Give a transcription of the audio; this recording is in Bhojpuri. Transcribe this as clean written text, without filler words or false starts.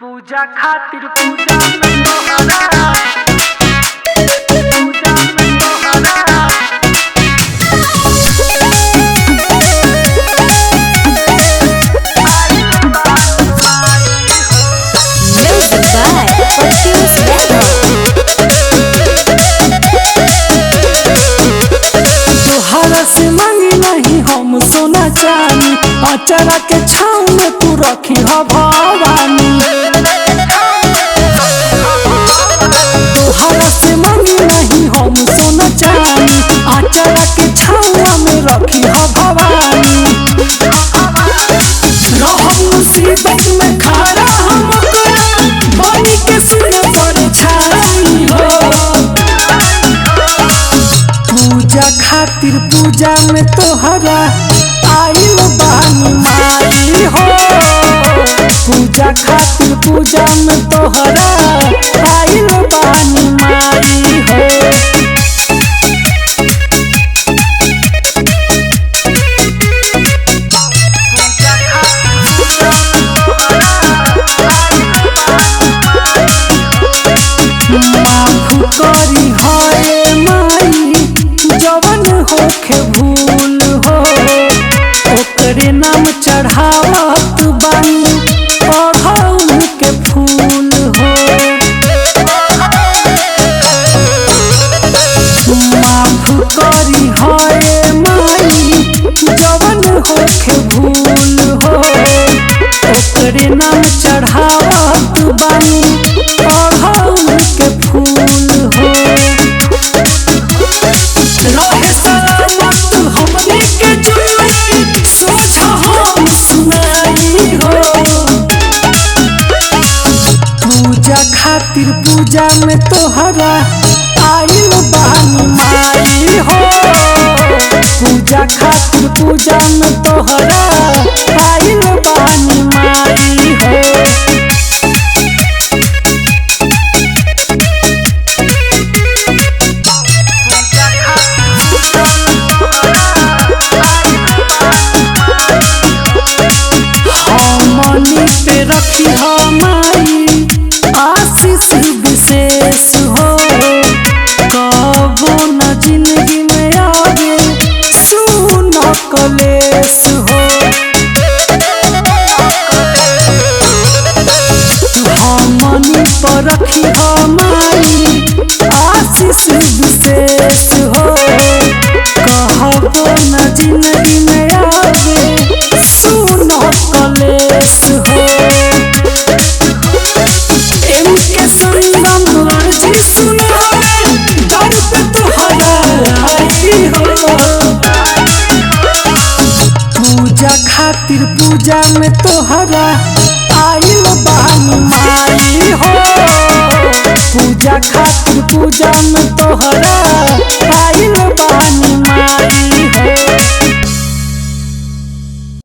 पूजा खातिर पूजा में तोहरा पूजा में तोहरा Music by Confused तोहरा से मांगी नहीं हम सोना चांदी, अचरा के छाँव में तू रखी ह भवानी। तोहरा से मांगी नहीं हम सोना चांदी, अचरा के छाँव में रखी ह भवानी। रहम मुसीबत में खड़ा हम बनी के सुन पर छाई हो। पूजा खातिर पूजा में तोहरा आइल बानी माई हो। पूजा खातिर पूजा में तोहरा आइल बानी माई हो। माफ करी है माई जवन होखे भूल हो, ओकरे नाम चढ़ावत बानी अड़हुल के फूल हो। माफ करी है माई जवन होखे भूल हो, ओकरे नाम चढ़ावत बानी अड़हुल के फूल हो। रहे सलामत हमने के जुई सोझा हम सुनाई हो। पूजा खातिर पूजा में तोहरा आइल बानी माई हो। पूजा खातिर पूजा में तोहरा आइल बानी माई हो। हमनी पे रखी हो माई आशीष विशेष हो। कबो न जिंदगी में आगे सुन कलेश हो। हमनी पे रखी हो माई आशीष विशेष हो। कहबो न जिंदगी में आगे सुन कलेश हो। इनके संगम अर्जी सुनावे दर्द तोहरा आई हो। पूजा खातिर पूजा में तोहरा आइल बानी माई हो। पूजा खातिर पूजा में तोहरा आइल बानी माई।